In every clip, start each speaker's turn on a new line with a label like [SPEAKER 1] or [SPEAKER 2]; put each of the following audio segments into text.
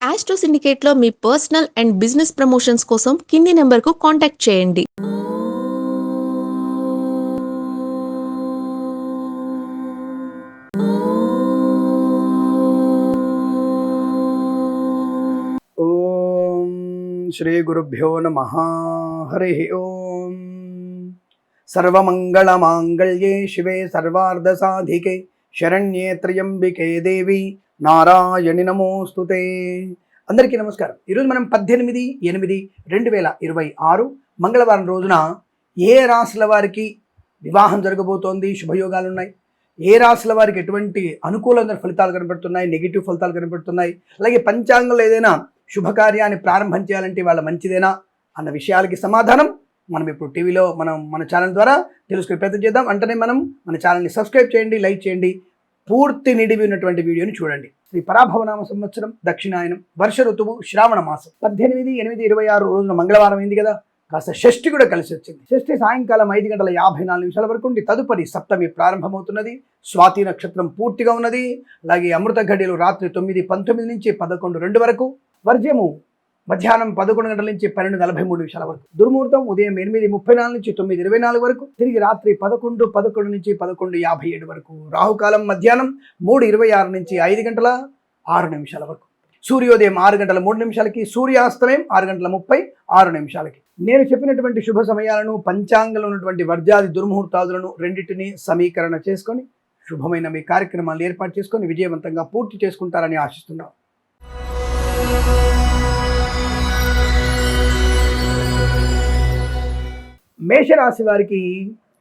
[SPEAKER 1] Astro సిండికేట్లో మీ personal and business promotions కోసం కింది నెంబర్కు కాంటాక్ట్ చేయండి.
[SPEAKER 2] ఓం శ్రీ గురుభ్యో నమః. హరి ఓం. సర్వమంగళమాంగళ్యే శివే సర్వార్ధసాధికే శరణ్యే త్ర్యంబికే దేవి నారాయణి నమోస్తుతే. అందరికీ నమస్కారం. ఈరోజు మనం 18/8/2026 మంగళవారం రోజున ఏ రాశుల వారికి వివాహం జరగబోతోంది, శుభయోగాలు ఉన్నాయి, ఏ రాశుల వారికి ఎటువంటి అనుకూలమైన ఫలితాలు కనబడుతున్నాయి, నెగిటివ్ ఫలితాలు కనబడుతున్నాయి, అలాగే పంచాంగంలో ఏదైనా శుభకార్యాన్ని ప్రారంభం చేయాలంటే వాళ్ళ మంచిదేనా అన్న విషయాలకి సమాధానం మనం ఇప్పుడు టీవీలో మన ఛానల్ ద్వారా తెలుసుకునే ప్రయత్నం చేద్దాం. అంటనే మన ఛానల్ని సబ్స్క్రైబ్ చేయండి, లైక్ చేయండి, పూర్తి నిడివి ఉన్నటువంటి వీడియోని చూడండి. శ్రీ పరాభవనామ సంవత్సరం దక్షిణాయనం, వర్ష ఋతువు, శ్రావణ మాసం. 18/8/26 రోజున మంగళవారం అయింది కదా, కాస్త షష్ఠి కూడా కలిసి వచ్చింది. షష్ఠి సాయంకాలం 5:54 వరకు ఉండి తదుపరి సప్తమి ప్రారంభమవుతున్నది. స్వాతి నక్షత్రం పూర్తిగా ఉన్నది. అలాగే అమృత ఘడియలు రాత్రి 9:19 నుంచి 11:02 వరకు. వర్జ్యము మధ్యాహ్నం 11 గంటల నుంచి 12:43 వరకు. దుర్ముహూర్తం ఉదయం 8:34 నుంచి 9:24 వరకు. తిరిగి రాత్రి 11:11 నుంచి 11:57 వరకు. రాహుకాలం మధ్యాహ్నం 3:26 నుంచి 5:06 వరకు. సూర్యోదయం 6:03, సూర్యాస్తమయం 6:36. నేను చెప్పినటువంటి శుభ సమయాలను, పంచాంగంలో ఉన్నటువంటి వర్జాది దుర్ముహూర్తాదులను రెండింటినీ సమీకరణ చేసుకొని శుభమైన మీ కార్యక్రమాలను ఏర్పాటు చేసుకొని విజయవంతంగా పూర్తి చేసుకుంటారని ఆశిస్తున్నాం. మేషరాశి వారికి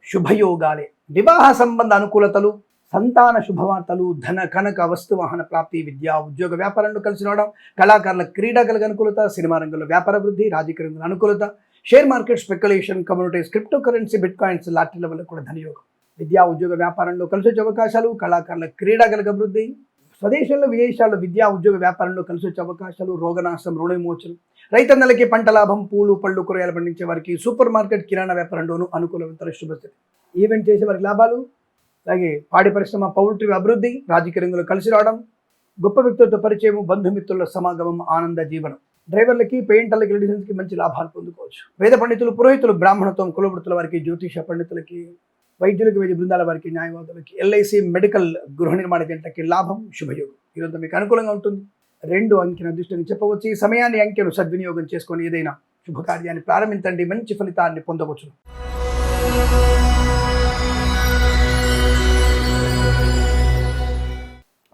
[SPEAKER 2] శుభయోగాలే. వివాహ సంబంధ అనుకూలతలు, సంతాన శుభవార్తలు, ధన కనక వస్తు వాహన ప్రాప్తి, విద్యా ఉద్యోగ వ్యాపారంలో కలిసి రావడం, కళాకారుల క్రీడాకలకు అనుకూలత, సినిమా రంగంలో వ్యాపార వృద్ధి, రాజకీయ రంగంలో అనుకూలత, share market speculation, communities, crypto currency, bit coins, లాటరీల వల్ల కూడా ధనయోగం. విద్యా ఉద్యోగ వ్యాపారంలో కలిసి వచ్చే అవకాశాలు, కళాకారుల క్రీడాకలకు అభివృద్ధి, స్వదేశంలో విదేశాల్లో విద్యా ఉద్యోగ వ్యాపారంలో కలిసి వచ్చే అవకాశాలు, రోగనాశం, రుణ విమోచనం, రైతన్నలకి పంట లాభం, పూలు పళ్ళు కూరగాయలు పండించే వారికి, సూపర్ మార్కెట్ కిరాణా వ్యాపారంలోనూ అనుకూలవంతర శుభస్థితి, ఈవెంట్ చేసే వారికి లాభాలు, అలాగే పాడి పరిశ్రమ, పౌల్ట్రీ అభివృద్ధి, రాజకీయ రంగంలో కలిసి రావడం, గొప్ప వ్యక్తులతో పరిచయం, బంధుమిత్రుల సమాగమం, ఆనంద జీవనం. డ్రైవర్లకి, పెయింటర్లకి, ఎలక్ట్రీషియన్స్కి మంచి లాభాలు పొందుకోవచ్చు. వేద పండితులు, పురోహితులు, బ్రాహ్మణత్వం, కులవృత్తుల వారికి, జ్యోతిష పండితులకి, వైద్యులకి, వైద్య బృందాల వారికి, న్యాయవాదులకి, ఎల్ఐసి, మెడికల్, గృహ నిర్మాణ జంటకి లాభం, శుభయోగం. ఈరోజు మీకు అనుకూలంగా ఉంటుంది. 2 అంకెను అదృష్టంగా చెప్పవచ్చు. ఈ సమయాన్ని, అంకెను సద్వినియోగం చేసుకొని ఏదైనా శుభకార్యాన్ని ప్రారంభించండి, మంచి ఫలితాన్ని పొందవచ్చు.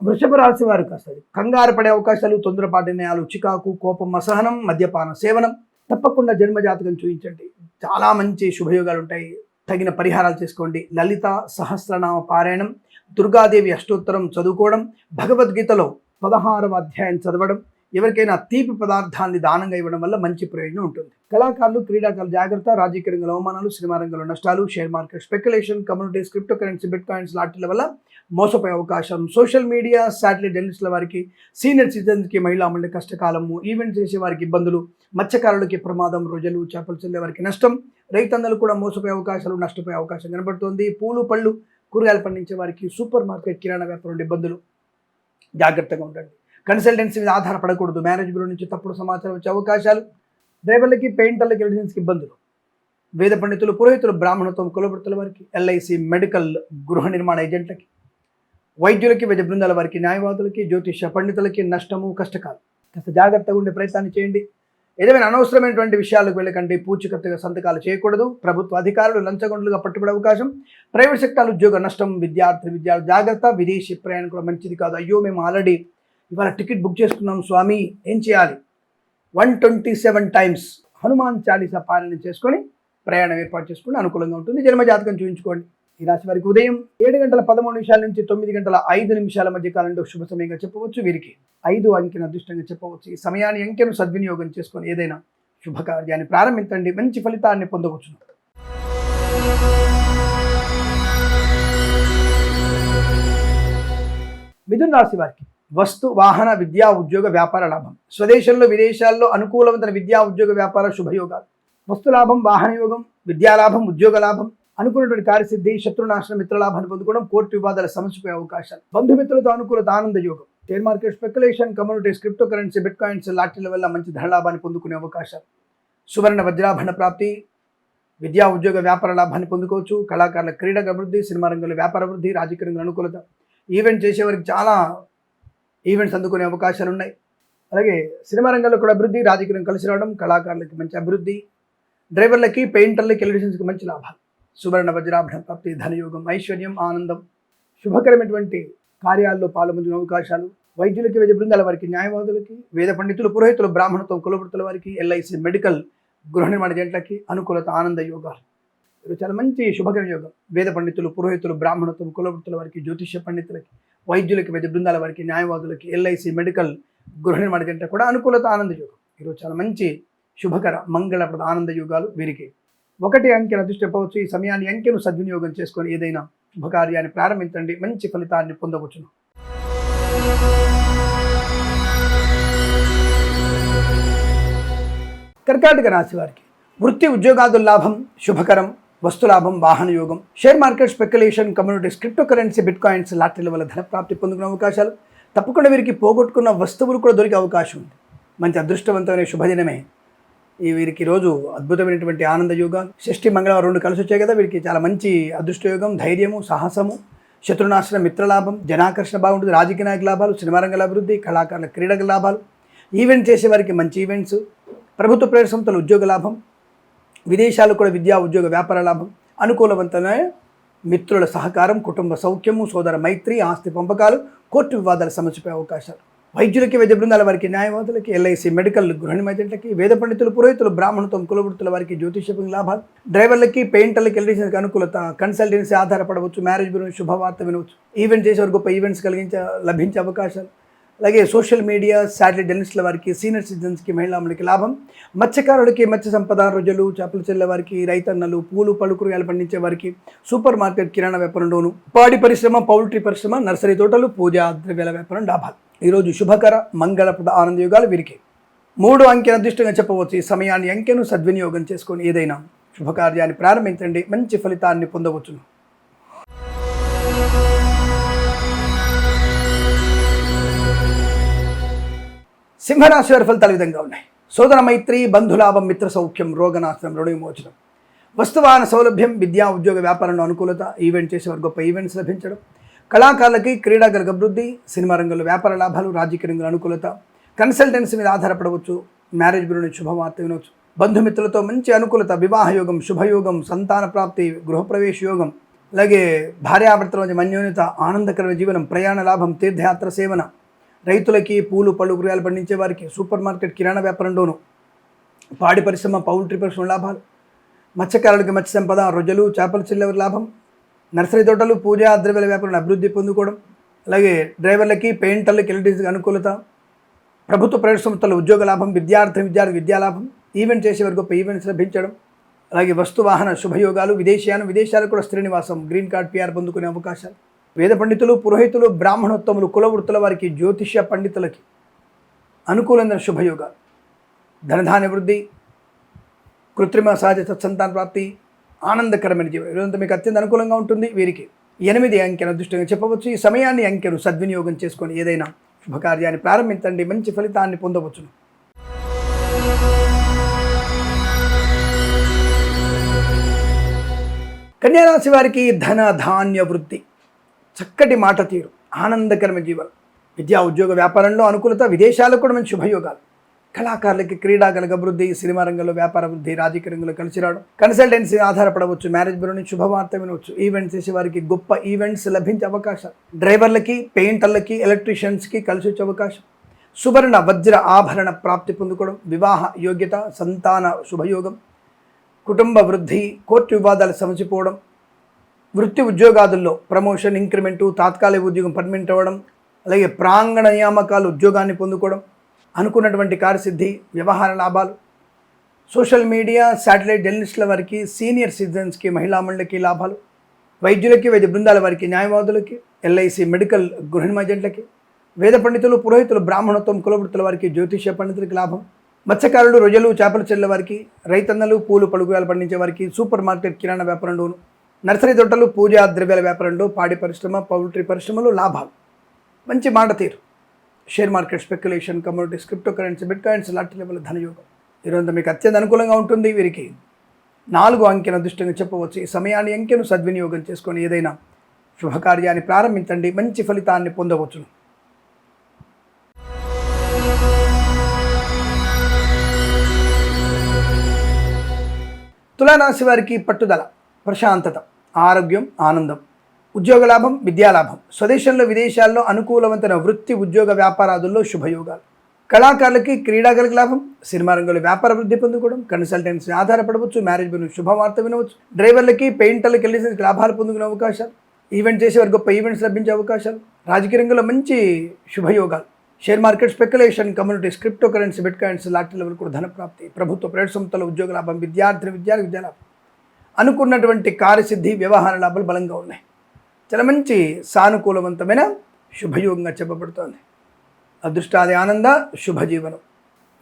[SPEAKER 2] వృషభ రాశి వారికి వస్తుంది. కంగారు పడే అవకాశాలు, తొందరపాటు నిర్ణయాలు, చికాకు, కోపం, అసహనం, మద్యపాన సేవనం. తప్పకుండా జన్మజాతకం చూపించండి, చాలా మంచి శుభయోగాలు ఉంటాయి. తగిన పరిహారాలు చేసుకోండి. లలిత సహస్రనామ పారాయణం, దుర్గాదేవి అష్టోత్తరం చదువుకోవడం, భగవద్గీతలో 16వ అధ్యాయం చదవడం, ఎవరికైనా తీపి పదార్థాన్ని దానంగా ఇవ్వడం వల్ల మంచి ప్రయోజనం ఉంటుంది. కళాకారులు, క్రీడాకారులు జాగ్రత్త. రాజకీయ రంగంలో అవమానాలు, సినిమా రంగంలో నష్టాలు, share market speculation, communities, crypto currency, bit coins, లాటరీల వల్ల మోసపోయే అవకాశం. సోషల్ మీడియా, శాటిలైట్ జర్నలిస్టుల వారికి, సీనియర్ సిటిజన్స్కి, మహిళా మండలి కష్టకాలము, ఈవెంట్ చేసే వారికి ఇబ్బందులు, మత్స్యకారులకి ప్రమాదం, రోజులు చేపలు చెల్లే వారికి నష్టం, రైతన్నలు కూడా మోసపోయే అవకాశాలు, నష్టపోయే అవకాశం కనబడుతోంది. పూలు పళ్ళు కూరగాయలు పండించే వారికి, సూపర్ మార్కెట్ కిరాణా వ్యాపారం ఇబ్బందులు, జాగ్రత్తగా ఉండండి. కన్సల్టెన్సీ మీద ఆధారపడకూడదు. మ్యారేజ్ బ్యూరో నుంచి తప్పుడు సమాచారం వచ్చే అవకాశాలు. డ్రైవర్లకి, పెయింటర్లకి, ఎలక్ట్రీషియన్స్కి ఇబ్బందులు. వేద పండితులు, పురోహితులు, బ్రాహ్మణత్వం, కులవృత్తుల వారికి, ఎల్ఐసి, మెడికల్, గృహ నిర్మాణ ఏజెంట్లకి, వైద్యులకి, వైద్య బృందాల వారికి, న్యాయవాదులకి, జ్యోతిష పండితులకి నష్టము, కష్టకాలు. కాస్త జాగ్రత్తగా ఉండే ప్రయత్నాన్ని చేయండి. ఏదైనా అనవసరమైనటువంటి విషయాలకు వెళ్ళకండి. పూచికత్తుగా సంతకాలు చేయకూడదు. ప్రభుత్వ అధికారులు లంచగొండలుగా పట్టుబడే అవకాశం. ప్రైవేట్ సెక్టార్ ఉద్యోగ నష్టం. విద్యార్థులు జాగ్రత్త. విదేశీ ప్రయాణం కూడా మంచిది కాదు. అయ్యో, మేము ఆల్రెడీ ఇవాళ టికెట్ బుక్ చేసుకున్నాం స్వామి, ఏం చేయాలి? 127 times హనుమాన్ చాలీసా పారాయణ చేసుకొని ప్రయాణం ఏర్పాటు చేసుకుని అనుకూలంగా ఉంటుంది. జన్మజాతకం చూపించుకోండి. ఈ రాశి వారికి ఉదయం 7:13 నుంచి 9:05 మధ్య కాలంలో శుభ సమయంగా చెప్పవచ్చు. వీరికి 5 అంకెను అదృష్టంగా చెప్పవచ్చు. ఈ సమయాన్ని, అంకెను సద్వినియోగం చేసుకొని ఏదైనా శుభకార్యాన్ని ప్రారంభించండి, మంచి ఫలితాన్ని పొందవచ్చు. మిథున రాశి వారికి వస్తు వాహన, విద్యా ఉద్యోగ వ్యాపార లాభం. స్వదేశంలో విదేశాల్లో అనుకూలవంతమైన విద్యా ఉద్యోగ వ్యాపార శుభయోగాలు. వస్తు లాభం, వాహన యోగం, విద్యాలాభం, ఉద్యోగ లాభం, అనుకున్నటువంటి కార్యసిద్ధి, శత్రునాశనం, మిత్రలాభాన్ని పొందుకోవడం, కోర్టు వివాదాల సమస్యపోయే అవకాశాలు, బంధుమిత్రులతో అనుకూలత, ఆనంద యోగం. Share market speculation, communities, crypto currency, bit coins, లాటరీల వల్ల మంచి ధనలాభాన్ని పొందుకునే అవకాశాలు, సువర్ణ వజ్రాభరణ ప్రాప్తి, విద్యా ఉద్యోగ వ్యాపార లాభాన్ని పొందుకోవచ్చు. కళాకారుల క్రీడల అభివృద్ధి, సినిమా రంగంలో వ్యాపార అభివృద్ధి, రాజకీయ రంగంలో అనుకూలత, ఈవెంట్ చేసేవారికి చాలా ఈవెంట్స్ అందుకునే అవకాశాలు ఉన్నాయి. అలాగే సినిమా రంగంలో కూడా అభివృద్ధి, రాజకీయం కలిసి రావడం, కళాకారులకి మంచి అభివృద్ధి, డ్రైవర్లకి, పెయింటర్లకి, ఎలక్ట్రీషియన్స్కి మంచి లాభాలు, సువర్ణ వజ్రాభరణ ప్రాప్తి, ధనయోగం, ఐశ్వర్యం, ఆనందం, శుభకరమైనటువంటి కార్యాల్లో పాల్గొనే అవకాశాలు, వైద్యులకి, వైద్య బృందాల వారికి, న్యాయవాదులకి, వేద పండితులు, పురోహితులు, బ్రాహ్మణత్వం, కులవృత్తుల వారికి, ఎల్ఐసి, మెడికల్, గృహ నిర్మాణ జంటలకి అనుకూలత, ఆనంద యోగాలు. ఇది చాలా మంచి శుభకర యోగం. వేద పండితులు, పురోహితులు, బ్రాహ్మణత్వం, కులవృత్తుల వారికి, జ్యోతిష్య పండితులకి, వైద్యులకి, వైద్య బృందాల వారికి, న్యాయవాదులకి, ఎల్ఐసి, మెడికల్, గృహ నిర్మాణ జంట కూడా అనుకూలత, ఆనంద యోగం. ఈరోజు చాలా మంచి శుభకర మంగళప్రద ఆనంద యోగాలు వీరికి. 1 అంకెను అదృష్టపోవచ్చు. ఈ సమయాన్ని అంకెను సద్వినియోగం చేసుకొని ఏదైనా శుభకార్యాన్ని ప్రారంభించండి, మంచి ఫలితాన్ని పొందవచ్చును. కర్కాటక రాశి వారికి వృత్తి ఉద్యోగాదుల లాభం, శుభకరం, వస్తులాభం, వాహన యోగం, share market speculation, communities, crypto currency, bit coins, లాటరీల వల్ల ధన ప్రాప్తి పొందుకునే అవకాశాలు, తప్పకుండా వీరికి పోగొట్టుకున్న వస్తువులు కూడా దొరికే అవకాశం ఉంది. మంచి అదృష్టవంతమైన శుభదినమే ఈ వీరికి. రోజు అద్భుతమైనటువంటి ఆనంద యోగాలు, షష్ఠి మంగళవారం 2 కలిసి వచ్చాయి కదా, వీరికి చాలా మంచి అదృష్టయోగం, ధైర్యము, సాహసము, శత్రునాశన, మిత్రలాభం, జనాకర్షణ బాగుంటుంది, రాజకీయ నాయక లాభాలు, సినిమా రంగ అభివృద్ధి, కళాకారుల క్రీడల లాభాలు, ఈవెంట్ చేసే వారికి మంచి ఈవెంట్స్, ప్రభుత్వ ప్రైవేట్ సంస్థల ఉద్యోగ లాభం, విదేశాలు కూడా విద్యా ఉద్యోగ వ్యాపార లాభం, అనుకూలవంతమైన మిత్రుల సహకారం, కుటుంబ సౌఖ్యము, సోదర మైత్రి, ఆస్తి పంపకాలు, కోర్టు వివాదాల సమస్యపై అవకాశాలు, వైద్యులకి, వైద్య బృందాల వారికి, న్యాయవాదులకి, ఎల్ఐసి, మెడికల్, గృహ నిర్మాణకి, వేద పండితులు, పురోహితులు, బ్రాహ్మణత్వం, కులవృత్తుల వారికి, జ్యోతిష లాభాలు, డ్రైవర్లకి, పెయింటర్లకి, ఎలక్ట్రీషియన్స్కి అనుకూలత, కన్సల్టెన్సీ ఆధారపడవచ్చు, మ్యారేజ్ బ్యూరో శుభవార్త వినవచ్చు, ఈవెంట్ చేసేవారు గొప్ప ఈవెంట్స్ లభించే అవకాశాలు, అలాగే సోషల్ మీడియా, శాటిలైట్ జర్నలిస్టుల వారికి, సీనియర్ సిటిజన్స్కి, మహిళలకి లాభం, మత్స్యకారులకి, మత్స్య సంపద, రొయ్యలు, చేపల చెల్లె వారికి, రైతన్నలు, పూలు పళ్ళు కూరగాయలు పండించే వారికి, సూపర్ మార్కెట్, కిరాణా వ్యాపారంలోను, పాడి పరిశ్రమ, పౌల్ట్రీ పరిశ్రమ, నర్సరీ తోటలు, పూజా ద్రవ్యాల వ్యాపారం లాభాలు. ఈరోజు శుభకర మంగళప్రద ఆనంద యోగాలు వీరికి. 3 అంకెను అదృష్టంగా చెప్పవచ్చు. ఈ సమయాన్ని అంకెను సద్వినియోగం చేసుకొని ఏదైనా శుభకార్యాన్ని ప్రారంభించండి, మంచి ఫలితాన్ని పొందవచ్చును. సింహరాశి వారి ఫలితాలు ఈ విధంగా ఉన్నాయి. సోదర మైత్రి, బంధులాభం, మిత్ర సౌఖ్యం, రోగనాశనం, రుణ విమోచనం, వస్తువాహన సౌలభ్యం, విద్యా ఉద్యోగ వ్యాపారంలో అనుకూలత, ఈవెంట్ చేసేవారు గొప్ప ఈవెంట్స్ లభించడం, కళాకారులకి, క్రీడాకారులకు అభివృద్ధి, సినిమా రంగంలో వ్యాపార లాభాలు, రాజకీయ రంగంలో అనుకూలత, కన్సల్టెన్సీ మీద ఆధారపడవచ్చు, మ్యారేజ్ బ్యూరో నుంచి శుభవార్త వినవచ్చు, బంధుమిత్రులతో మంచి అనుకూలత, వివాహ యోగం, శుభయోగం, సంతాన ప్రాప్తి, గృహప్రవేశ యోగం, అలాగే భార్యాభర్తల మధ్య మన్యోన్యత, ఆనందకరమైన జీవనం, ప్రయాణ లాభం, తీర్థయాత్ర సేవన, రైతులకి, పూలు పళ్ళు కూరగాయలు పండించే వారికి, సూపర్ మార్కెట్, కిరాణా వ్యాపారంలోను, పాడి పరిశ్రమ, పౌల్ట్రీ పరిశ్రమ లాభాలు, మత్స్యకారులకి మత్స్య సంపద, రొయ్యలు, చేపల చెల్లెవరి లాభం, నర్సరీ తోటలు, పూజా ద్రవ్యాల వ్యాపారంలో అభివృద్ధి పొందుకోవడం, అలాగే డ్రైవర్లకి, పెయింటర్లకి, ఎలక్ట్రీషియన్స్కి అనుకూలత, ప్రభుత్వ ప్రైవేట్ సంస్థల ఉద్యోగ లాభం, విద్యార్థి విద్యాలాభం, ఈవెంట్ చేసేవారు గొప్ప ఈవెంట్స్ లభించడం, అలాగే వస్తువాహన శుభయోగాలు, విదేశాలు కూడా స్థిర నివాసం, గ్రీన్ కార్డ్, PR పొందుకునే అవకాశాలు, వేద పండితులు, పురోహితులు, బ్రాహ్మణోత్తములు, కులవృత్తుల వారికి, జ్యోతిష్య పండితులకి అనుకూలమైన శుభయోగాలు, ధనధాన్య వృద్ధి, కృత్రిమ సహజ సత్సంతాన ప్రాప్తి, ఆనందకరమైన జీవనం. ఈరోజంతా మీకు అత్యంత అనుకూలంగా ఉంటుంది. వీరికి 8 అంకెను అదృష్టంగా చెప్పవచ్చు. ఈ సమయాన్ని అంకెను సద్వినియోగం చేసుకొని ఏదైనా శుభకార్యాన్ని ప్రారంభించండి, మంచి ఫలితాన్ని పొందవచ్చును. కన్యారాశి వారికి ధన ధాన్య వృద్ధి, చక్కటి మాట తీరు, ఆనందకరమైన జీవనం, విద్యా ఉద్యోగ వ్యాపారంలో అనుకూలత, విదేశాలకు కూడా మంచి శుభయోగాలు, కళాకారులకి, క్రీడాకారులకు అభివృద్ధి, సినిమా రంగంలో వ్యాపార అభివృద్ధి, రాజకీయ రంగంలో కలిసి రావడం, కన్సల్టెన్సీ ఆధారపడవచ్చు, మ్యారేజ్ బ్యూరో నుంచి శుభవార్త వినవచ్చు, ఈవెంట్స్ చేసే వారికి గొప్ప ఈవెంట్స్ లభించే అవకాశాలు, డ్రైవర్లకి, పెయింటర్లకి, ఎలక్ట్రీషియన్స్కి కలిసి వచ్చే అవకాశం, సువర్ణ వజ్ర ఆభరణ ప్రాప్తి పొందుకోవడం, వివాహ యోగ్యత, సంతాన శుభయోగం, కుటుంబ వృద్ధి, కోర్టు వివాదాలు సమసిపోవడం, వృత్తి ఉద్యోగాదుల్లో ప్రమోషన్, ఇంక్రిమెంటు, తాత్కాలిక ఉద్యోగం పర్మనెంట్ అవ్వడం, అలాగే ప్రాంగణ నియామకాలు, ఉద్యోగాన్ని పొందుకోవడం, అనుకున్నటువంటి కార్యసిద్ధి, వ్యవహార లాభాలు, సోషల్ మీడియా, శాటిలైట్ జర్నలిస్టుల వారికి, సీనియర్ సిటిజన్స్కి, మహిళా మండలికి లాభాలు, వైద్యులకి, వైద్య బృందాల వారికి, న్యాయవాదులకి, ఎల్ఐసి, మెడికల్, గృహ నిర్మాణకి, వేద పండితులు, పురోహితులు, బ్రాహ్మణత్వం, కులవృత్తుల వారికి, జ్యోతిష్య పండితులకి లాభం, మత్స్యకారులు, రొయ్యలు, చేపల చెల్లె వారికి, రైతన్నలు, పూలు పలుగుయాలు పండించే వారికి, సూపర్ మార్కెట్, కిరాణా వ్యాపారంలోను, నర్సరీ తోటలు, పూజా ద్రవ్యాల వ్యాపారంలో, పాడి పరిశ్రమ, పౌల్ట్రీ పరిశ్రమలో లాభాలు, మంచి మాట తీరు, share market speculation, commodities, crypto currency, bit coins, lottery level ధనయోగం. ఈరోజు మీకు అత్యంత అనుకూలంగా ఉంటుంది. వీరికి 4 అంకెను అదృష్టంగా చెప్పవచ్చు. ఈ సమయాన్ని అంకెను సద్వినియోగం చేసుకొని ఏదైనా శుభకార్యాన్ని ప్రారంభించండి, మంచి ఫలితాన్ని పొందవచ్చును. తులారాశి వారికి పట్టుదల, ప్రశాంతత, ఆరోగ్యం, ఆనందం, ఉద్యోగ లాభం, విద్యాలాభం, స్వదేశంలో విదేశాల్లో అనుకూలవంతమైన వృత్తి, ఉద్యోగ, వ్యాపారాదుల్లో శుభయోగాలు. కళాకారులకి, క్రీడాకారులకు లాభం, సినిమా రంగంలో వ్యాపార వృద్ధి పొందుకోవడం, కన్సల్టెన్సీ ఆధారపడవచ్చు, మ్యారేజ్ బిల్ శుభవార్త వినవచ్చు, డ్రైవర్లకి, పెయింటర్లకి వెళ్ళేసి లాభాలు పొందుకునే అవకాశాలు, ఈవెంట్ చేసేవారు గొప్ప ఈవెంట్స్ లభించే అవకాశాలు, రాజకీయ రంగంలో మంచి శుభయోగాలు, share market speculation, communities, crypto currency, bit coins, lottery level కూడా ధనప్రాప్తి, ప్రభుత్వ ప్రైవేట్ సంస్థల ఉద్యోగ లాభం, విద్యాలాభం, అనుకున్నటువంటి కార్యసిద్ధి, వ్యవహార లాభాలు బలంగా ఉన్నాయి. చాలా మంచి సానుకూలవంతమైన శుభయోగంగా చెప్పబడుతోంది. అదృష్టాది ఆనంద శుభజీవనం,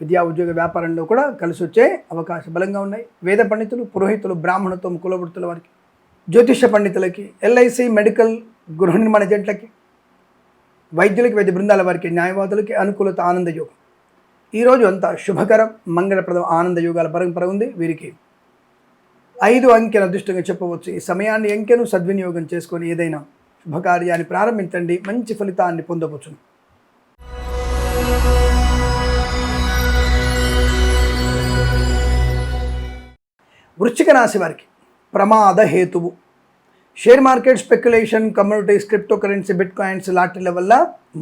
[SPEAKER 2] విద్యా ఉద్యోగ వ్యాపారంలో కూడా కలిసి వచ్చే అవకాశం బలంగా ఉన్నాయి. వేద పండితులు, పురోహితులు, బ్రాహ్మణత్వం, కులవృత్తుల వారికి, జ్యోతిష పండితులకి, ఎల్ఐసి, మెడికల్, గృహ నిర్మాణ ఏజెంట్లకి, వైద్యులకి, వైద్య బృందాల వారికి, న్యాయవాదులకి అనుకూలత, ఆనందయోగం. ఈరోజు అంతా శుభకరం, మంగళప్రదం, ఆనందయోగాల పరంపర ఉంది. వీరికి 5 అంకెను అదృష్టంగా చెప్పవచ్చు. ఈ సమయాన్ని అంకెను సద్వినియోగం చేసుకొని ఏదైనా శుభకార్యాన్ని ప్రారంభించండి, మంచి ఫలితాన్ని పొందవచ్చును. వృశ్చిక రాశి వారికి ప్రమాద హేతువు. Share market speculation, communities, crypto currency, bit coins, లాటరీల వల్ల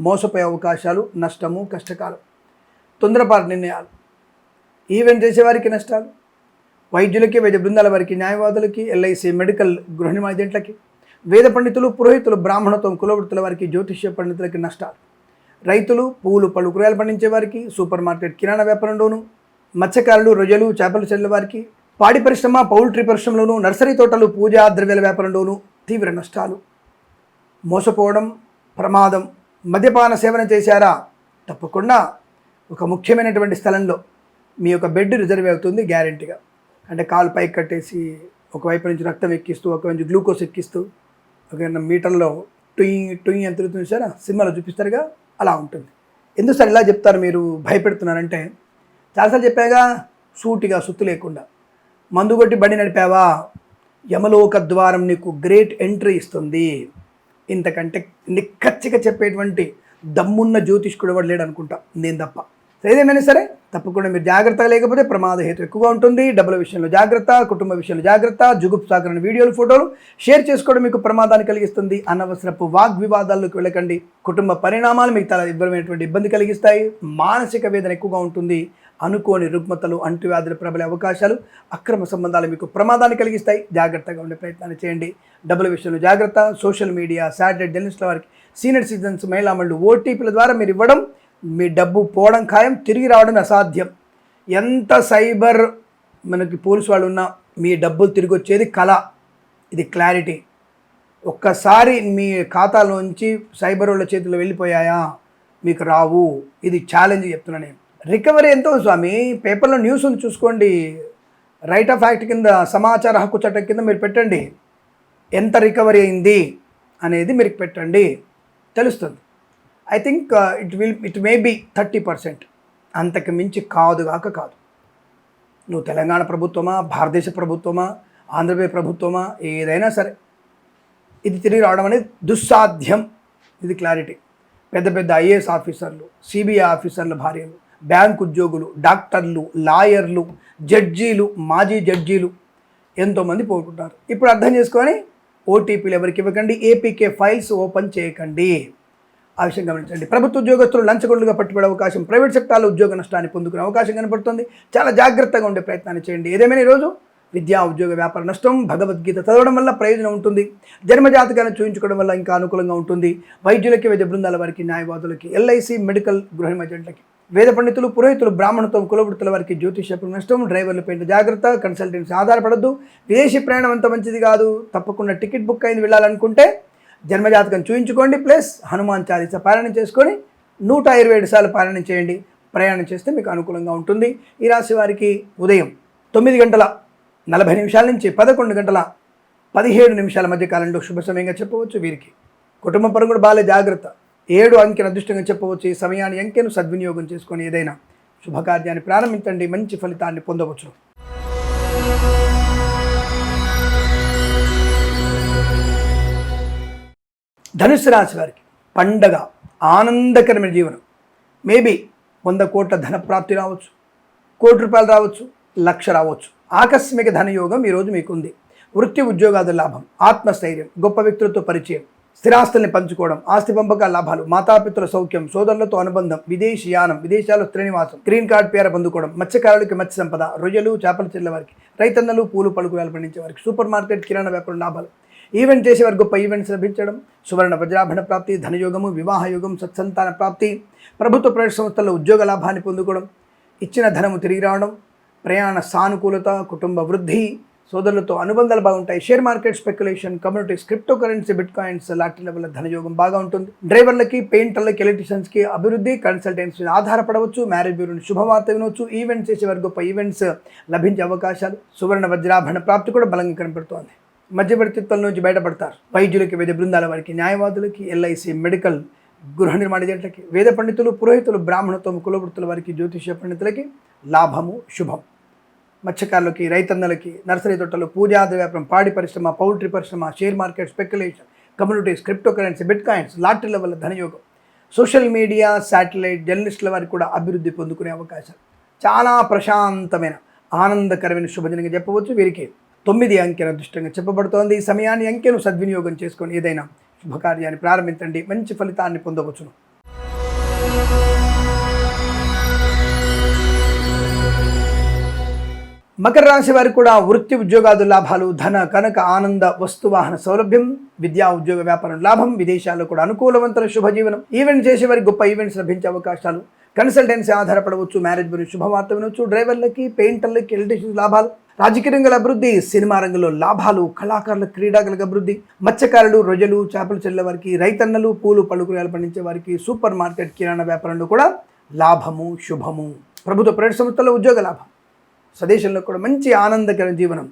[SPEAKER 2] మోసపోయే అవకాశాలు, నష్టము, కష్టకాలం, తొందరపాటు నిర్ణయాలు, ఈవెంట్ చేసేవారికి నష్టాలు, వైద్యులకి, వైద్య బృందాల వారికి, న్యాయవాదులకి, ఎల్ఐసి, మెడికల్, గృహ నిర్మాణ ఏజెంట్లకి, వేద పండితులు, పురోహితులు, బ్రాహ్మణత్వం, కులవృత్తుల వారికి, జ్యోతిష్య పండితులకి నష్టాలు, రైతులు, పూలు, పళ్ళు, కూరగాయలు పండించే వారికి, సూపర్ మార్కెట్, కిరాణా వ్యాపారంలోను, మత్స్యకారులు, రొయ్యలు, చేపల చెల్లెల వారికి, పాడి పరిశ్రమ, పౌల్ట్రీ పరిశ్రమలోను, నర్సరీ తోటలు, పూజా ద్రవ్యాల వ్యాపారంలోను తీవ్ర నష్టాలు, మోసపోవడం, ప్రమాదం. మద్యపాన సేవన చేశారా? తప్పకుండా ఒక ముఖ్యమైనటువంటి స్థలంలో మీ యొక్క బెడ్ రిజర్వ్ అవుతుంది గ్యారెంటీగా. అంటే కాలు పైకి కట్టేసి ఒకవైపు నుంచి రక్తం ఎక్కిస్తూ, ఒకవైపు నుంచి గ్లూకోజ్ ఎక్కిస్తూ, ఒక మీటర్లో టుయి ఎంత తిరుగుతుంది సార్ సినిమాలో చూపిస్తారుగా, అలా ఉంటుంది. ఎందుకు సార్ ఇలా చెప్తారు, మీరు భయపెడుతున్నారంటే, చాలాసార్లు చెప్పాగా, సూటిగా సుత్తు లేకుండా మందు కొట్టి బండి నడిపావా, యమలోక ద్వారం నీకు గ్రేట్ ఎంట్రీ ఇస్తుంది. ఇంతకంటే నిక్కచ్చిగా చెప్పేటువంటి దమ్మున్న జ్యోతిష్కుడు ఎవడు లేడు అనుకుంటా, నేను తప్ప. ఏదేమైనా సరే తప్పకుండా మీరు జాగ్రత్తగా లేకపోతే ప్రమాద హేతు ఎక్కువగా ఉంటుంది. డబ్బుల విషయంలో జాగ్రత్త, కుటుంబ విషయంలో జాగ్రత్త, జుగుప్సాకరణ వీడియోలు, ఫోటోలు షేర్ చేసుకోవడం మీకు ప్రమాదాన్ని కలిగిస్తుంది. అనవసరపు వాగ్వివాదాల్లోకి వెళ్ళకండి. కుటుంబ పరిణామాలు మీకు చాలా ఇవ్వమైనటువంటి ఇబ్బంది కలిగిస్తాయి. మానసిక వేదన ఎక్కువగా ఉంటుంది. అనుకోని రుగ్మతలు, అంటువ్యాధులు ప్రబలే అవకాశాలు, అక్రమ సంబంధాలు మీకు ప్రమాదాన్ని కలిగిస్తాయి. జాగ్రత్తగా ఉండే ప్రయత్నాన్ని చేయండి. డబ్బుల విషయంలో జాగ్రత్త. సోషల్ మీడియా, శాటిలైట్ జర్నలిస్టుల వారికి, సీనియర్ సిటిజన్స్, మహిళా మండలి, ఓటీపీల ద్వారా మీరు ఇవ్వడం, మీ డబ్బు పోవడం ఖాయం, తిరిగి రావడం అసాధ్యం. ఎంత సైబర్ మనకి పోలీసు వాళ్ళు ఉన్నా మీ డబ్బులు తిరిగి వచ్చేది కళ. ఇది క్లారిటీ. ఒక్కసారి మీ ఖాతాలోంచి సైబర్ వాళ్ళ చేతిలో వెళ్ళిపోయాయా, మీకు రావు. ఇది ఛాలెంజ్ చెప్తున్నా నేను. రికవరీ ఎంతో స్వామి, పేపర్లో న్యూస్ ఉంది చూసుకోండి. రైట్ ఆఫ్ యాక్ట్ కింద, సమాచార హక్కు చట్టం కింద మీరు పెట్టండి, ఎంత రికవరీ అయింది అనేది మీరు పెట్టండి, తెలుస్తుంది. I think it may be 30%, అంతకు మించి కాదు. నువ్వు తెలంగాణ ప్రభుత్వమా, భారతదేశ ప్రభుత్వమా, ఆంధ్రప్రదేశ్ ప్రభుత్వమా, ఏదైనా సరే ఇది తిరిగి రావడం అనేది దుస్సాధ్యం. ఇది క్లారిటీ. పెద్ద పెద్ద ఐఏఎస్ ఆఫీసర్లు, సిబిఐ ఆఫీసర్ల భార్యలు, బ్యాంక్ ఉద్యోగులు, డాక్టర్లు, లాయర్లు, జడ్జీలు, మాజీ జడ్జీలు ఎంతోమంది పోగొట్టుకుంటారు. ఇప్పుడు అర్థం చేసుకొని ఓటీపీలు ఎవరికి ఇవ్వకండి, ఏపీకే ఫైల్స్ ఓపెన్ చేయకండి. ఆ విషయం గమనించండి. ప్రభుత్వ ఉద్యోగస్తులు లంచగొండుగా పట్టుబడే అవకాశం, ప్రైవేట్ సెక్టార్లో ఉద్యోగ నష్టాన్ని పొందుకునే అవకాశం కనపడుతుంది. చాలా జాగ్రత్తగా ఉండే ప్రయత్నాన్ని చేయండి. ఏదేమైనా ఈరోజు విద్యా ఉద్యోగ వ్యాపార నష్టం, భగవద్గీత చదవడం వల్ల ప్రయోజనం ఉంటుంది. జన్మజాతకాన్ని చూపించుకోవడం వల్ల ఇంకా అనుకూలంగా ఉంటుంది. వైద్యులకి, వైద్య బృందాల వారికి, న్యాయవాదులకి, ఎల్ఐసి, మెడికల్, గృహ ఏజెంట్లకి, వేద పండితులు, పురోహితులు, బ్రాహ్మణత్వం, కులవృత్తుల వారికి, జ్యోతిష్యపు నష్టం, డ్రైవర్ల పైన జాగ్రత్త, కన్సల్టెన్సీ ఆధారపడద్దు. విదేశీ ప్రయాణం అంత మంచిది కాదు. తప్పకుండా టికెట్ బుక్ అయింది వెళ్ళాలనుకుంటే జన్మజాతకం చూయించుకోండి. ప్లస్ హనుమాన్ చాలీసా పారాయణం చేసుకొని 127 సార్లు పారాయణం చేయండి. ప్రయాణం చేస్తే మీకు అనుకూలంగా ఉంటుంది. ఈ రాశి వారికి ఉదయం 9:40 నుంచి 11:17 మధ్య కాలంలో శుభ సమయంగా చెప్పవచ్చు. వీరికి కుటుంబ పరం కూడా బాగా జాగ్రత్త. 7 అంకెను అదృష్టంగా చెప్పవచ్చు. ఈ సమయాన్ని అంకెను సద్వినియోగం చేసుకొని ఏదైనా శుభకార్యాన్ని ప్రారంభించండి, మంచి ఫలితాన్ని పొందవచ్చు. ధనుస్సు రాశి వారికి పండగ, ఆనందకరమైన జీవనం. మేబీ 100 కోట్ల ధన ప్రాప్తి రావచ్చు, ₹1,00,00,000 రావచ్చు, ₹1,00,000 రావచ్చు. ఆకస్మిక ధనయోగం ఈరోజు మీకుంది. వృత్తి ఉద్యోగాల లాభం, ఆత్మస్థైర్యం, గొప్ప వ్యక్తులతో పరిచయం, స్థిరాస్తుల్ని పంచుకోవడం, ఆస్తి పంపకాల లాభాలు, మాతాపితృల సౌఖ్యం, సోదరులతో అనుబంధం, విదేశీయానం, విదేశాల్లో శ్రేణివాసం, గ్రీన్ కార్డ్ పేర పొందుకోవడం, మత్స్యకారులకి మత్స్య సంపద, రొయ్యలు చేపలు చెల్లె వారికి, రైతన్నలు పూలు పలుకురాలు పండించే వారికి, సూపర్ మార్కెట్ కిరాణా వ్యాపారం లాభాలు, ఈవెంట్ చేసేవారికి గొప్ప ఈవెంట్స్ లభించడం, సువర్ణ వజ్రాభరణ ప్రాప్తి, ధనయోగము, వివాహయోగం, సత్సంతాన ప్రాప్తి, ప్రభుత్వ ప్రైవేట్ సంస్థల్లో ఉద్యోగ లాభాన్ని పొందుకోవడం, ఇచ్చిన ధనము తిరిగి రావడం, ప్రయాణ సానుకూలత, కుటుంబ వృద్ధి, సోదరులతో అనుబంధాలు బాగుంటాయి. Share market, speculation, communities, crypto currency, bit coins, lottery level ధనయోగం బాగా ఉంటుంది. డ్రైవర్లకి, పెయింటర్లకి, ఎలక్ట్రీషియన్స్కి అభివృద్ధి, కన్సల్టెన్సీ ఆధారపడవచ్చు. మ్యారేజ్ బ్యూరోని శుభవార్త వినవచ్చు. ఈవెంట్స్ చేసేవారికి గొప్ప ఈవెంట్స్ లభించే అవకాశాలు, సువర్ణ వజ్రాభరణ ప్రాప్తి కూడా బలంగా కనపడుతోంది. మధ్యవర్తిత్వం నుంచి బయటపడతారు. వైద్యులకి, వేద బృందాల వారికి, న్యాయవాదులకి, ఎల్ఐసి, మెడికల్, గృహ నిర్మాణ జట్లకి, వేద పండితులు, పురోహితులు, బ్రాహ్మణత్వం, కులవృత్తుల వారికి, జ్యోతిష్య పండితులకి లాభము, శుభం. మత్స్యకారులకి, రైతన్నలకి, నర్సరీ తోటలు, పూజాది వ్యాపారం, పాడి పరిశ్రమ, పౌల్ట్రీ పరిశ్రమ, share market, speculation, communities, crypto currency, bit coins, lottery level ధనయోగం, సోషల్ మీడియా, శాటిలైట్, జర్నలిస్టుల వారికి కూడా అభివృద్ధి పొందుకునే అవకాశం. చాలా ప్రశాంతమైన, ఆనందకరమైన శుభదినంగా చెప్పవచ్చు. వీరికి 9 అంకెను అదృష్టంగా చెప్పబడుతోంది. ఈ సమయాన్ని అంకెను సద్వినియోగం చేసుకొని ఏదైనా శుభకార్యాన్ని ప్రారంభించండి, మంచి ఫలితాన్ని పొందవచ్చును. మకర రాశి వారికి కూడా వృత్తి ఉద్యోగాదు లాభాలు, ధన కనక ఆనంద వస్తువాహన సౌలభ్యం, విద్యా ఉద్యోగ వ్యాపారం లాభం, విదేశాల్లో కూడా అనుకూలవంతమైన శుభజీవనం, ఈవెంట్ చేసే వారికి గొప్ప ఈవెంట్స్ లభించే అవకాశాలు, కన్సల్టెన్సీ ఆధారపడవచ్చు. మ్యారేజ్ గురించి శుభవార్త వినవచ్చు. డ్రైవర్లకి, పెయింటర్లకి, ఎలక్ట్రీషియన్స్ లాభాలు, రాజకీయ రంగాల అభివృద్ధి, సినిమా రంగంలో లాభాలు, కళాకారుల, క్రీడాకులకు అభివృద్ధి, మత్స్యకారులు, రొయ్యలు చేపలు చెల్లె వారికి, రైతన్నలు పూలు పలుకురాలు పండించే వారికి, సూపర్ మార్కెట్ కిరాణా వ్యాపారంలో కూడా లాభము, శుభము. ప్రభుత్వ ప్రైవేట్ సంస్థల్లో ఉద్యోగ లాభం, స్వదేశంలో కూడా మంచి ఆనందకర జీవనం,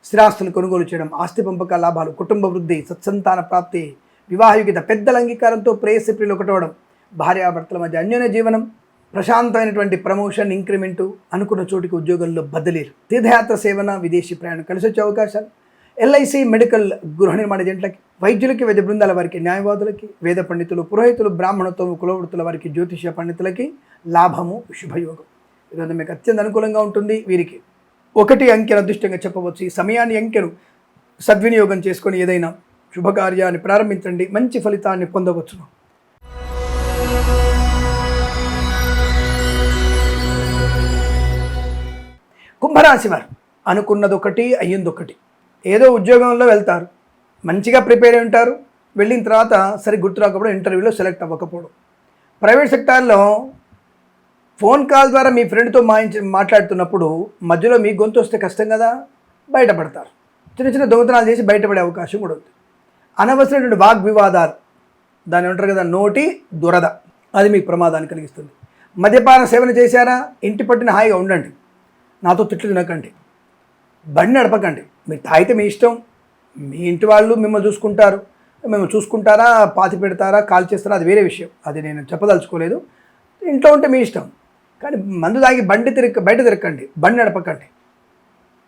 [SPEAKER 2] స్థిరాస్తులు కొనుగోలు చేయడం, ఆస్తి పంపకాల లాభాలు, కుటుంబ వృద్ధి, సత్సంతాన ప్రాప్తి, వివాహయుగిత, పెద్దల అంగీకారంతో ప్రేయసి ప్రియులు ఒకటవడం, భార్యాభర్తల మధ్య అన్యోన్య జీవనం, ప్రశాంతమైనటువంటి ప్రమోషన్, ఇంక్రిమెంటు, అనుకున్న చోటికి ఉద్యోగంలో బదిలీలు, తీర్థయాత్ర సేవన, విదేశీ ప్రయాణం కలిసి వచ్చే అవకాశాలు, ఎల్ఐసి, మెడికల్, గృహ నిర్మాణ జంటలకి, వైద్యులకి, వైద్య బృందాల వారికి, న్యాయవాదులకి, వేద పండితులు, పురోహితులు, బ్రాహ్మణత్వం, కులవృత్తుల వారికి, జ్యోతిష్య పండితులకి లాభము, శుభయోగం. ఈరోజు మీకు అత్యంత అనుకూలంగా ఉంటుంది. వీరికి 1 అంకెను అదృష్టంగా చెప్పవచ్చు. ఈ సమయాన్ని అంకెను సద్వినియోగం చేసుకొని ఏదైనా శుభకార్యాన్ని ప్రారంభించండి, మంచి ఫలితాన్ని పొందవచ్చును. కుంభరాశి వారు అనుకున్నదొకటి, అయ్యిందొకటి. ఏదో ఉద్యోగంలో వెళ్తారు, మంచిగా ప్రిపేర్ అయి ఉంటారు, వెళ్ళిన తర్వాత సరి గుర్తు రాకపోవడం, ఇంటర్వ్యూలో సెలెక్ట్ అవ్వకపోవడం. ప్రైవేట్ సెక్టార్లో ఫోన్ కాల్ ద్వారా మీ ఫ్రెండ్తో మాట్లాడుతున్నప్పుడు మధ్యలో మీ గొంతు వస్తే కష్టం కదా, బయటపడతారు. చిన్న చిన్న దొంగతనాలు చేసి బయటపడే అవకాశం కూడా ఉంది. అనవసరమైనటువంటి వాగ్వివాదాలు, దాన్ని ఉంటారు కదా నోటి దురద, అది మీకు ప్రమాదాన్ని కలిగిస్తుంది. మద్యపాన సేవన చేశారా, ఇంటి పట్టిన హాయిగా ఉండండి, నాతో తిట్లు తినకండి, బండి నడపకండి. మీరు తాగితే మీ ఇష్టం, మీ ఇంటి వాళ్ళు మిమ్మల్ని చూసుకుంటారు, మేము చూసుకుంటారా, పాతి పెడతారా, కాల్ చేస్తారా, అది వేరే విషయం, అది నేను చెప్పదలుచుకోలేదు. ఇంట్లో ఉంటే మీ ఇష్టం, కానీ మందు తాగి బయట తిరగకండి, బండి నడపకండి.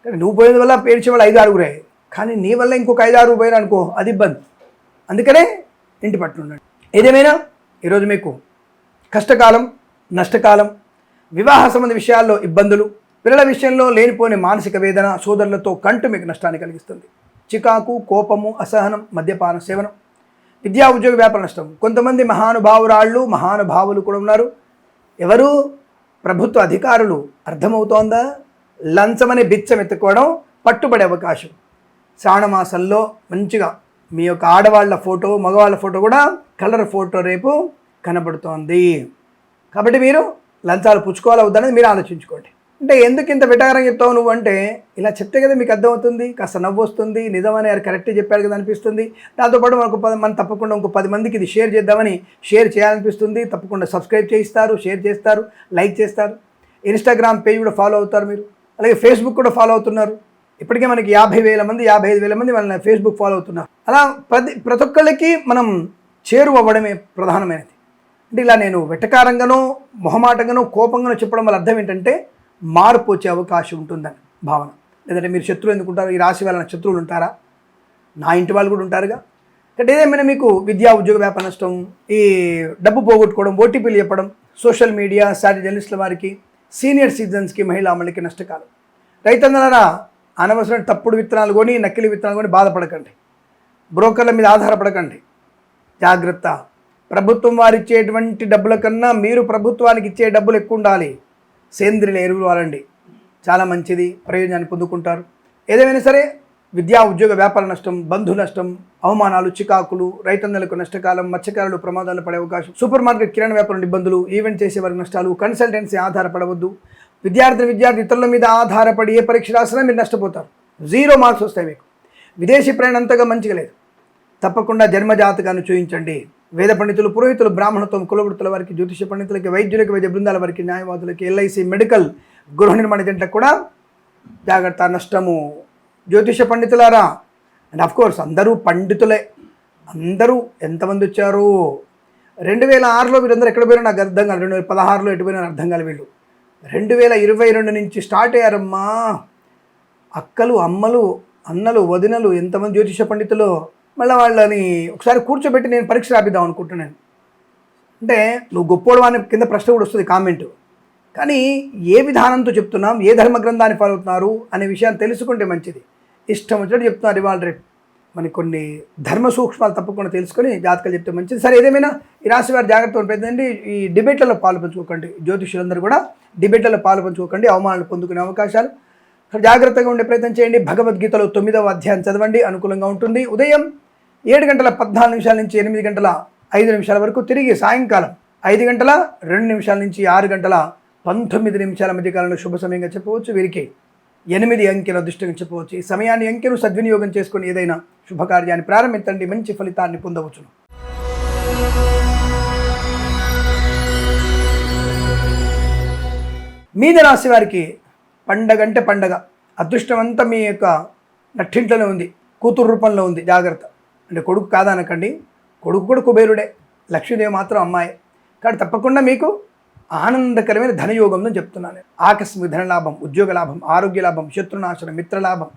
[SPEAKER 2] కానీ నువ్వు పోయిన వల్ల పేర్చే వాళ్ళు 5-6 కానీ నీ వల్ల ఇంకొక 5-6 పోయినా అనుకో, అది ఇబ్బంది. అందుకనే ఇంటి పట్టు ఉండండి. ఏదేమైనా ఈరోజు మీకు కష్టకాలం, నష్టకాలం, వివాహ సంబంధ విషయాల్లో ఇబ్బందులు, పిల్లల విషయంలో లేనిపోని మానసిక వేదన, సోదరులతో కంటు మీకు నష్టాన్ని కలిగిస్తుంది. చికాకు, కోపము, అసహనం, మద్యపాన సేవనం, విద్యా ఉద్యోగ వ్యాపార నష్టం. కొంతమంది మహానుభావులు కూడా ఉన్నారు. ఎవరు? ప్రభుత్వ అధికారులు. అర్థమవుతోందా? లంచమనే బిచ్చం ఎత్తుకోవడం, పట్టుబడే అవకాశం. శ్రావణ మాసంలో మంచిగా మీ యొక్క ఆడవాళ్ళ ఫోటో, మగవాళ్ళ ఫోటో కూడా కలర్ ఫోటో రేపు కనబడుతోంది. కాబట్టి మీరు లంచాలు పుచ్చుకోవాలా వద్దనేది మీరు ఆలోచించుకోండి. అంటే ఎందుకు ఇంత విటారం చెప్తావు నువ్వు అంటే, ఇలా చెప్తే కదా మీకు అర్థమవుతుంది, కాస్త నవ్వు వస్తుంది, నిజమని అది కరెక్టే చెప్పాడు కదా అనిపిస్తుంది. దాంతోపాటు మనం తప్పకుండా ఇంకో 10 మందికి ఇది షేర్ చేద్దామని షేర్ చేయాలనిపిస్తుంది. తప్పకుండా సబ్స్క్రైబ్ చేయిస్తారు, షేర్ చేస్తారు, లైక్ చేస్తారు. ఇన్స్టాగ్రామ్ పేజ్ కూడా ఫాలో అవుతారు మీరు, అలాగే ఫేస్బుక్ కూడా ఫాలో అవుతున్నారు. ఇప్పటికే మనకి 50,000 మంది 55,000 మంది వాళ్ళని ఫేస్బుక్ ఫాలో అవుతున్నారు. అలా ప్రతి ఒక్కళ్ళకి మనం చేరువవ్వడమే ప్రధానమైనది. అంటే ఇలా నేను వెటకారంగానో మొహమాటంగానో కోపంగానో చెప్పడం వల్ల అర్థం ఏంటంటే మార్పు వచ్చే అవకాశం ఉంటుందని భావన. లేదంటే మీరు శత్రువులు ఎందుకుంటారు, ఈ రాశి వాళ్ళ శత్రువులు ఉంటారా, నా ఇంటి వాళ్ళు కూడా ఉంటారుగా. అంటే ఏదేమైనా మీకు విద్యా ఉద్యోగ వ్యాపార నష్టం, ఈ డబ్బు పోగొట్టుకోవడం, ఓటీపీలు చెప్పడం, సోషల్ మీడియా సాటి జర్నలిస్టుల వారికి, సీనియర్ సిటిజన్స్కి, మహిళా అమలకి నష్టకాలం. రైతన్నలారా అనవసరం తప్పుడు విత్తనాలు కొని, నకిలీ విత్తనాలు కొని బాధపడకండి. బ్రోకర్ల మీద ఆధారపడకండి. జాగ్రత్త. ప్రభుత్వం వారిచ్చేటువంటి డబ్బుల కన్నా మీరు ప్రభుత్వానికి ఇచ్చే డబ్బులు ఎక్కువ ఉండాలి. సేంద్రియ ఎరువులు వాడండి, చాలా మంచిది, ప్రయోజనాన్ని పొందుకుంటారు. ఏదేమైనా సరే విద్యా ఉద్యోగ వ్యాపార నష్టం, బంధు నష్టం, అవమానాలు, చికాకులు, రైతన్నలకు నష్టకాలం, మత్స్యకారులు ప్రమాదాలు పడే అవకాశం, సూపర్ మార్కెట్ కిరాణా వ్యాపారం ఇబ్బందులు, ఈవెంట్ చేసే వారికి నష్టాలు, కన్సల్టెన్సీ ఆధారపడవద్దు. విద్యార్థి ఇతరుల మీద ఆధారపడి ఏ పరీక్ష రాసినా మీరు నష్టపోతారు. 0 మార్క్స్ వస్తాయి మీకు. విదేశీ ప్రయాణం అంతగా మంచిగా లేదు. తప్పకుండా జన్మజాతకాన్ని చూపించండి. వేద పండితులు, పురోహితులు, బ్రాహ్మణత్వం, కులవృత్తుల వారికి, జ్యోతిష పండితులకి, వైద్యులకి, వైద్య బృందాల వారికి, న్యాయవాదులకి, ఎల్ఐసి, మెడికల్, గృహ నిర్మాణ జంటలకు కూడా జాగ్రత్త. నష్టము. జ్యోతిష పండితులారా, అండ్ ఆఫ్కోర్స్ అందరూ పండితులే. అందరూ ఎంతమంది వచ్చారు? 2006లో వీరందరూ ఎక్కడ పోయినా నాకు అర్థం కాదు. 2016లో ఎటు పోయినా అర్థం కాదు. వీళ్ళు 2022 నుంచి స్టార్ట్ అయ్యారమ్మా. అక్కలు, అమ్మలు, అన్నలు, వదినలు, ఎంతమంది జ్యోతిష పండితులు. మళ్ళీ వాళ్ళని ఒకసారి కూర్చోబెట్టి నేను పరీక్ష రాపిద్దాం అనుకుంటున్నాను. అంటే నువ్వు గొప్పోడు అని కింద ప్రశ్న కూడా వస్తుంది, కామెంటు. కానీ ఏ విధానంతో చెప్తున్నాం, ఏ ధర్మ గ్రంథాన్ని ఫాలో అవుతున్నారు అనే విషయాన్ని తెలుసుకుంటే మంచిది. ఇష్టం వచ్చినట్టు చెప్తున్నారు ఇవాళ రేపు. మనకి కొన్ని ధర్మ సూక్ష్మాలు తప్పకుండా తెలుసుకొని జాతకాలు చెప్తే మంచిది. సరే, ఏదేమైనా ఈ రాశి వారి జాగ్రత్త ప్రయత్నండి. ఈ డిబేట్లలో పాలు పంచుకోకండి. జ్యోతిషులందరూ కూడా డిబేట్లలో పాలు పంచుకోకండి. అవమానాలు పొందుకునే అవకాశాలు. జాగ్రత్తగా ఉండే ప్రయత్నం చేయండి. భగవద్గీతలో 9వ అధ్యాయం చదవండి, అనుకూలంగా ఉంటుంది. ఉదయం 7:14 నుంచి 8:05 వరకు, తిరిగి సాయంకాలం 5:02 నుంచి 6:19 మధ్య కాలంలో శుభ సమయంగా చెప్పవచ్చు. వీరికి 8 అంకెల అదృష్టంగా చెప్పవచ్చు. ఈ సమయాన్ని, అంకెను సద్వినియోగం చేసుకొని ఏదైనా శుభకార్యాన్ని ప్రారంభించండి, మంచి ఫలితాన్ని పొందవచ్చును. మీన రాశి వారికి పండగ అంటే పండగ. అదృష్టం అంతా మీ యొక్క నట్టింట్లోనే ఉంది, కూతురు రూపంలో ఉంది. జాగ్రత్త. అంటే కొడుకు కాదనకండి, కొడుకు కూడా కుబేరుడే, లక్ష్మీదేవి మాత్రం అమ్మాయి. కాబట్టి తప్పకుండా మీకు ఆనందకరమైన ధనయోగంలో చెప్తున్నాను. ఆకస్మిక ధనలాభం, ఉద్యోగ లాభం, ఆరోగ్య లాభం, శత్రునాశనం, మిత్రలాభం,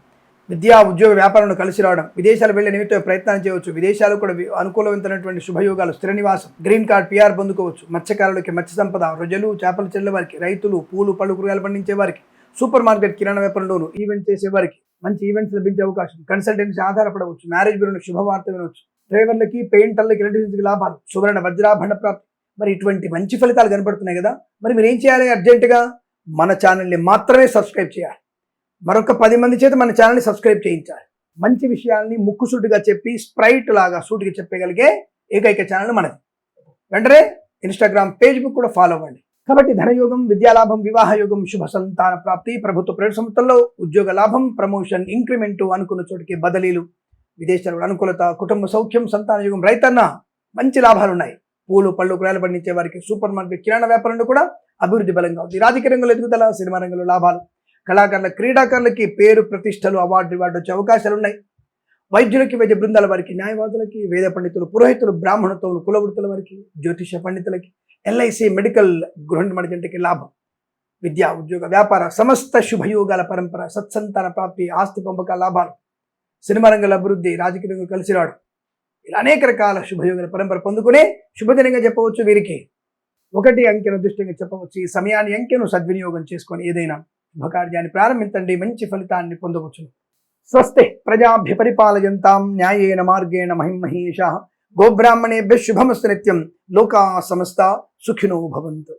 [SPEAKER 2] విద్యా ఉద్యోగ వ్యాపారంలో కలిసి రావడం, విదేశాలు వెళ్ళే నిమిత్తం ప్రయత్నాలు చేయవచ్చు. విదేశాలు కూడా అనుకూలమైనటువంటి శుభయోగాలు, స్థిర నివాసం, గ్రీన్ కార్డ్, PR పొందుకోవచ్చు. మత్స్యకారులకి మత్స్య సంపద, రొయ్యలు, చేపలు చెల్లె వారికి, రైతులు, పూలు, పళ్ళు, కూరగాయలు పండించే వారికి, సూపర్ మార్కెట్ కిరాణా వ్యాపారంలోను, ఈవెంట్ చేసే వారికి మంచి ఈవెంట్స్ లభించే అవకాశం, కన్సల్టెన్సీ ఆధారపడవచ్చు, మ్యారేజ్ బ్యూరోను శుభవార్త వినవచ్చు, డ్రైవర్లకి, పెయింటర్లకి, ఎలక్ట్రీషియన్స్కి లాభాలు, సువర్ణ వజ్రాభరణ ప్రాప్తి. మరి ఇటువంటి మంచి ఫలితాలు కనపడుతున్నాయి కదా. మరి మీరు ఏం చేయాలి? అర్జెంటుగా మన ఛానల్ని మాత్రమే సబ్స్క్రైబ్ చేయాలి. మరొక 10 మంది చేత మన ఛానల్ని సబ్స్క్రైబ్ చేయించాలి. మంచి విషయాల్ని ముక్కుసూటిగా చెప్పి స్ప్రైట్ లాగా సూటిగా చెప్పగలిగే ఏకైక ఛానల్ మనది. వెంటనే ఇన్స్టాగ్రామ్, ఫేస్బుక్ కూడా ఫాలో అవ్వండి. కాబట్టి ధనయోగం, విద్యాలాభం, వివాహ యోగం, శుభ సంతాన ప్రాప్తి, ప్రభుత్వ ప్రైవేట్ సంస్థల్లో ఉద్యోగ లాభం, ప్రమోషన్, ఇంక్రిమెంటు, అనుకున్న చోటికి బదిలీలు, విదేశాల అనుకూలత, కుటుంబ సౌఖ్యం, సంతాన యోగం. రైతన్న మంచి లాభాలు ఉన్నాయి. పూలు, పళ్ళు, కూరగాయలు పండించే వారికి, సూపర్ మార్కెట్ కిరాణా వ్యాపారంలో కూడా అభివృద్ధి బలంగా ఉంది. రాజకీయ రంగంలో ఎదుగుదల, సినిమా రంగంలో లాభాలు, కళాకారుల, క్రీడాకారులకి పేరు, ప్రతిష్టలు, అవార్డు వచ్చే అవకాశాలు ఉన్నాయి. వైద్యులకి, వైద్య బృందాల వారికి, న్యాయవాదులకి, వేద పండితులు, పురోహితులు, బ్రాహ్మణత్వం, కులవృత్తుల వారికి, జ్యోతిష పండితులకి, ఎల్ఐసి, మెడికల్, గృహ నిర్మాణ జంటకి లాభం. విద్యా ఉద్యోగ వ్యాపార సమస్త శుభయోగాల పరంపర, సత్సంతాన ప్రాప్తి, ఆస్తి పంపక లాభాలు, సినిమా రంగంలో అభివృద్ధి, రాజకీయ రంగం కలిసి రావడం, ఇలా అనేక రకాల శుభయోగాల పరంపర పొందుకునే శుభదినంగా చెప్పవచ్చు. వీరికి 1 అంకెను అదృష్టంగా చెప్పవచ్చు. ఈ సమయాన్ని, అంకెను సద్వినియోగం చేసుకొని ఏదైనా శుభకార్యాన్ని ప్రారంభించండి, మంచి ఫలితాన్ని పొందవచ్చు. స్వస్తి ప్రజాభ్య పరిపాలయంతాం న్యాయేన మార్గేణ మహిమహేషాః. గోబ్రాహ్మణేభ్యః శుభమస్తు నిత్యం. లోకా సమస్తా సుఖినో భవంతు.